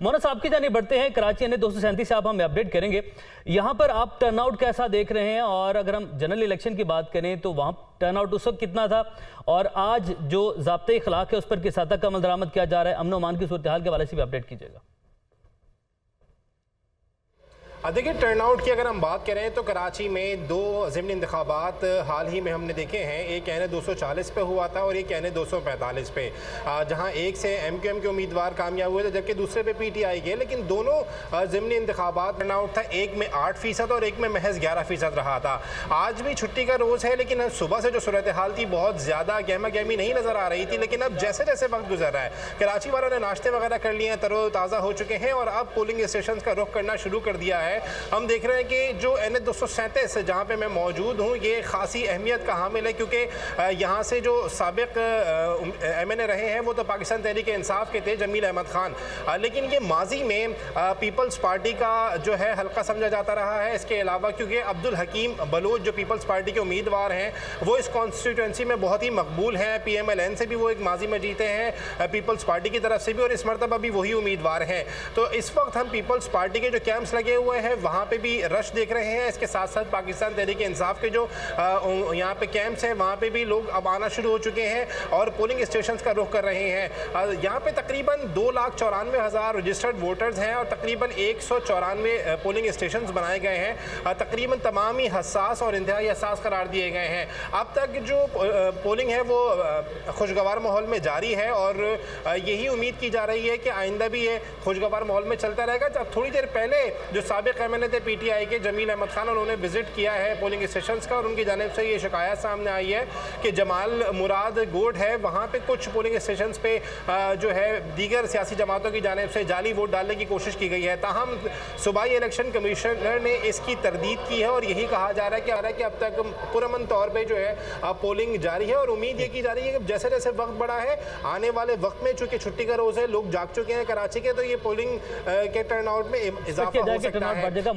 मोना साहब की जाने बढ़ते हैं। कराची ने 237 से आप हमें अपडेट करेंगे। यहाँ पर आप टर्नआउट कैसा देख रहे हैं, और अगर हम जनरल इलेक्शन की बात करें तो वहाँ टर्नआउट उस वक्त कितना था, और आज जो ज़ाब्ते अखलाक है उस पर किस हद तक अमल दरामद किया जा रहा है, अमन अमान की सूरत हाल के हवाले से भी अपडेट कीजिएगा। देखिए, टर्नआउट की अगर हम बात करें तो कराची में दो ज़िमनी इंतखाबात हाल ही में हमने देखे हैं। एक कहने 240 पे हुआ था और एक कहने 245 पे, जहां एक से MQM के उम्मीदवार कामयाब हुए थे जबकि दूसरे पे PTI के। लेकिन दोनों ज़िमनी इंतखाबात टर्नआउट था, एक में 8% और एक में महज 11% रहा था। आज भी छुट्टी का रोज़ है, लेकिन सुबह से जो सूरत हाल थी बहुत ज़्यादा गहमा गहमी नहीं नज़र आ रही थी। लेकिन अब जैसे जैसे वक्त गुजर रहा है, कराची वालों ने नाश्ते वगैरह कर लिए हैं, तरोताज़ा हो चुके हैं और अब पोलिंग स्टेशन का रुख करना शुरू कर दिया है। हम देख रहे हैं कि जो NH 237 जहाँ पे मैं मौजूद हूँ, ये खासी अहमियत का हामिल है क्योंकि यहाँ से जो साबिक MNA रहे हैं वो तो पाकिस्तान तहरीक इंसाफ के थे, जमील अहमद खान, लेकिन ये माजी में पीपल्स पार्टी का जो है हल्का समझा जाता रहा है। इसके अलावा क्योंकि अब्दुल हकीम बलोच जो पीपल्स पार्टी के उम्मीदवार हैं वो इस कॉन्स्टिट्यूंसी में बहुत ही मकबूल हैं। PMLN से भी वो एक माजी में जीते हैं, पीपल्स पार्टी की तरफ से भी, और इस मरतबा भी वही उम्मीदवार हैं। तो इस वक्त हम पीपल्स पार्टी के जो कैंप्स लगे हुए हैं वहाँ पे भी रश देख रहे हैं। इसके साथ साथ पाकिस्तान तहरीक इंसाफ के जो यहाँ पे कैंप्स हैं वहाँ पे भी लोग अब आना शुरू हो चुके हैं और पोलिंग स्टेशंस का रुख कर रहे हैं। यहाँ पे तकरीबन 2,94,000 रजिस्टर्ड वोटर्स हैं और तकरीबन 194 पोलिंग स्टेशंस बनाए गए हैं। तकरीबन तमाम ही हसास और इंतहाई हसास करार दिए गए हैं। अब तक जो पोलिंग है वो खुशगवार माहौल में जारी है और यही उम्मीद की जा रही है कि आइंदा भी ये खुशगवार माहौल में चलता रहेगा। जब थोड़ी देर पहले जो साबिक MNA थे PTI के जमील अहमद खान, उन्होंने विजिट किया है पोलिंग स्टेशंस का और उनकी जानिब से ये शिकायत सामने आई है कि जमाल मुराद गोड है वहाँ पे कुछ पोलिंग स्टेशंस पे जो है दीगर सियासी जमातों की जानिब से जाली वोट डालने की कोशिश की गई है। ताहम सूबाई इलेक्शन कमिश्नर ने इसकी तरदीद की है और यही कहा जा रहा है कि अब तक पुरअमन तौर पर जो है पोलिंग जारी है और उम्मीद ये की जा रही है कि जैसे जैसे वक्त बढ़ा है आने वाले वक्त में, चूँकि छुट्टी का रोज़ है, लोग जाग चुके हैं कराची के, तो ये पोलिंग के टर्नआउट में इजाफा हो सकता है।